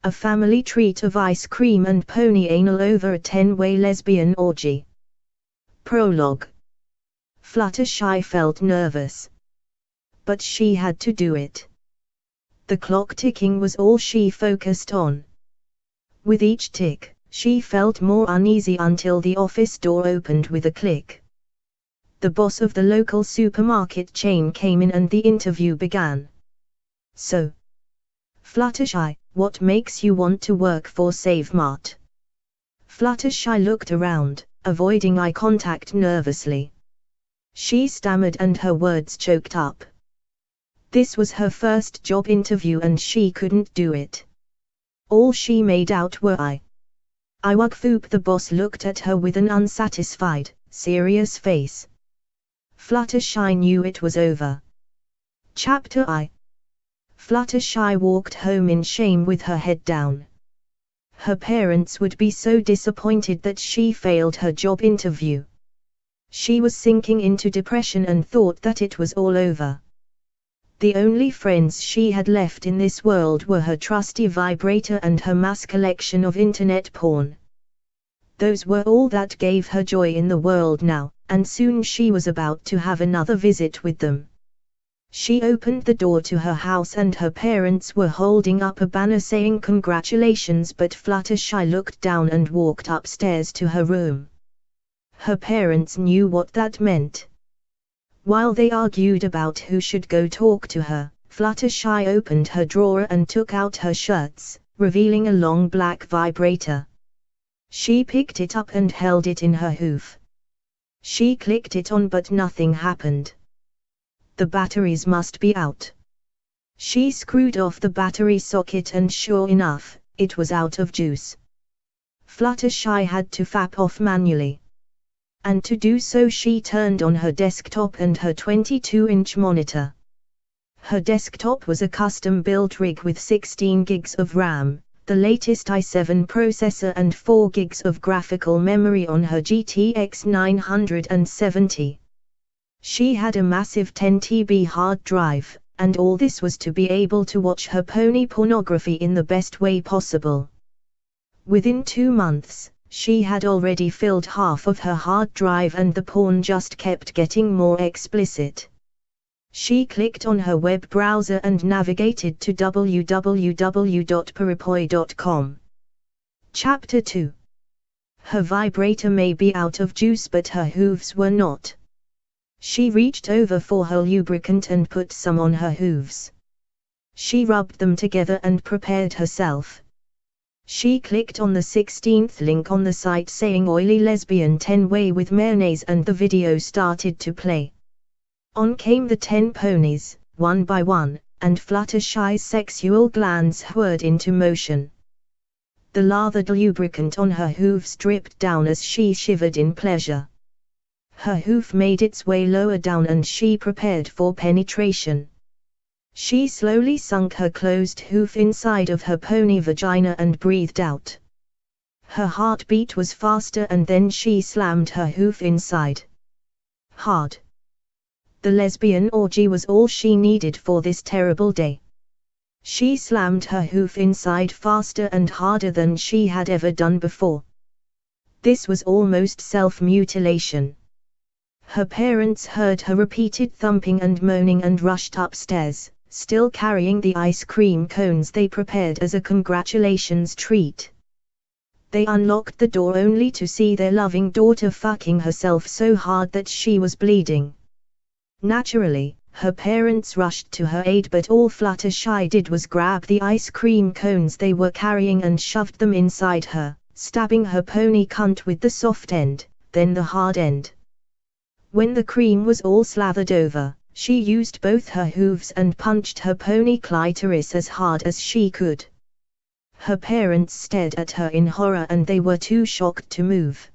a family treat of ice cream and pony anal over a 10-way lesbian orgy. Prologue. Fluttershy felt nervous. But she had to do it. The clock ticking was all she focused on. With each tick, she felt more uneasy until the office door opened with a click. The boss of the local supermarket chain came in and the interview began. So, Fluttershy, what makes you want to work for Save Mart? Fluttershy looked around, avoiding eye contact nervously. She stammered and her words choked up. This was her first job interview and she couldn't do it. All she made out were I work foop. The boss looked at her with an unsatisfied, serious face. Fluttershy knew it was over. Chapter I. Fluttershy walked home in shame with her head down. Her parents would be so disappointed that she failed her job interview. She was sinking into depression and thought that it was all over. The only friends she had left in this world were her trusty vibrator and her mass collection of internet porn. Those were all that gave her joy in the world now, and soon she was about to have another visit with them. She opened the door to her house and her parents were holding up a banner saying congratulations, but Fluttershy looked down and walked upstairs to her room. Her parents knew what that meant. While they argued about who should go talk to her, Fluttershy opened her drawer and took out her shirts, revealing a long black vibrator. She picked it up and held it in her hoof. She clicked it on but nothing happened. The batteries must be out. She screwed off the battery socket and sure enough, it was out of juice. Fluttershy had to fap off manually. And to do so she turned on her desktop and her 22-inch monitor. Her desktop was a custom-built rig with 16 gigs of RAM, the latest i7 processor and 4 gigs of graphical memory on her GTX 970. She had a massive 10 TB hard drive, and all this was to be able to watch her pony pornography in the best way possible. Within 2 months, she had already filled half of her hard drive and the porn just kept getting more explicit. She clicked on her web browser and navigated to www.peripoi.com. Chapter 2. Her vibrator may be out of juice but her hooves were not. She reached over for her lubricant and put some on her hooves. She rubbed them together and prepared herself. She clicked on the 16th link on the site saying oily lesbian 10-way with mayonnaise and the video started to play. On came the 10 ponies, one by one, and Fluttershy's sexual glands whirred into motion. The lathered lubricant on her hooves dripped down as she shivered in pleasure. Her hoof made its way lower down and she prepared for penetration. She slowly sunk her closed hoof inside of her pony vagina and breathed out. Her heartbeat was faster and then she slammed her hoof inside. Hard. The lesbian orgy was all she needed for this terrible day. She slammed her hoof inside faster and harder than she had ever done before. This was almost self-mutilation. Her parents heard her repeated thumping and moaning and rushed upstairs, still carrying the ice cream cones they prepared as a congratulations treat. They unlocked the door only to see their loving daughter fucking herself so hard that she was bleeding. Naturally, her parents rushed to her aid but all Fluttershy did was grab the ice cream cones they were carrying and shoved them inside her, stabbing her pony cunt with the soft end, then the hard end. When the cream was all slathered over, she used both her hooves and punched her pony clitoris as hard as she could. Her parents stared at her in horror and they were too shocked to move.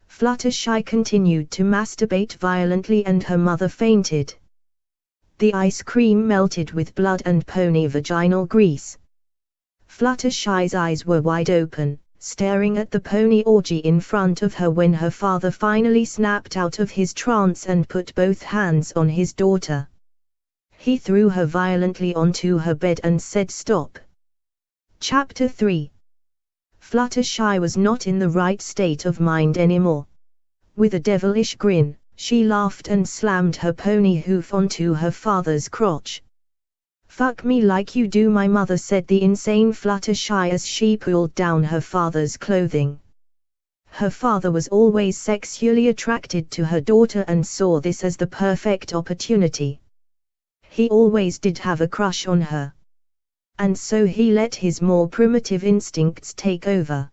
Fluttershy continued to masturbate violently and her mother fainted. The ice cream melted with blood and pony vaginal grease. Fluttershy's eyes were wide open, staring at the pony orgy in front of her when her father finally snapped out of his trance and put both hands on his daughter. He threw her violently onto her bed and said, "Stop." Chapter 3. Fluttershy was not in the right state of mind anymore. With a devilish grin, she laughed and slammed her pony hoof onto her father's crotch. "Fuck me like you do, my mother," said the insane Fluttershy as she pulled down her father's clothing. Her father was always sexually attracted to her daughter and saw this as the perfect opportunity. He always did have a crush on her. And so he let his more primitive instincts take over.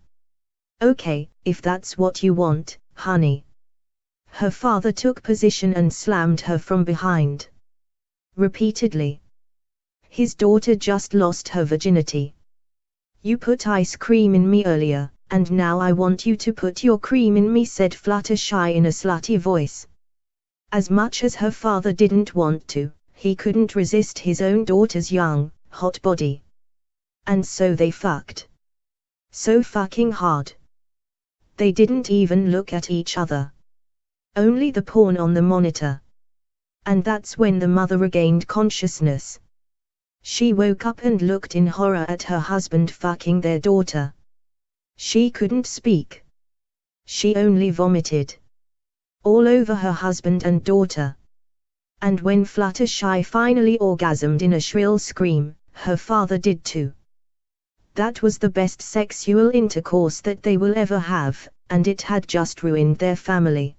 "Okay, if that's what you want, honey." Her father took position and slammed her from behind. Repeatedly. His daughter just lost her virginity. "You put ice cream in me earlier, and now I want you to put your cream in me," said Fluttershy in a slutty voice. As much as her father didn't want to, he couldn't resist his own daughter's young, hot body. And so they fucked. So fucking hard. They didn't even look at each other. Only the porn on the monitor. And that's when the mother regained consciousness. She woke up and looked in horror at her husband fucking their daughter. She couldn't speak. She only vomited. All over her husband and daughter. And when Fluttershy finally orgasmed in a shrill scream, her father did too. That was the best sexual intercourse that they will ever have, and it had just ruined their family.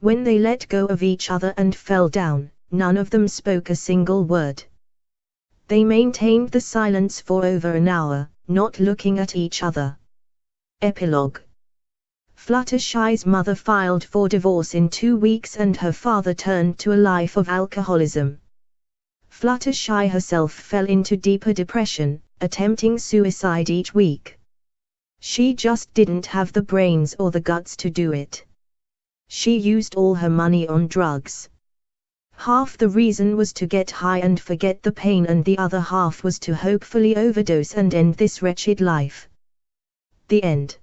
When they let go of each other and fell down, none of them spoke a single word. They maintained the silence for over an hour, not looking at each other. Epilogue. Fluttershy's mother filed for divorce in 2 weeks and her father turned to a life of alcoholism. Fluttershy herself fell into deeper depression, attempting suicide each week. She just didn't have the brains or the guts to do it. She used all her money on drugs. Half the reason was to get high and forget the pain, and the other half was to hopefully overdose and end this wretched life. The end.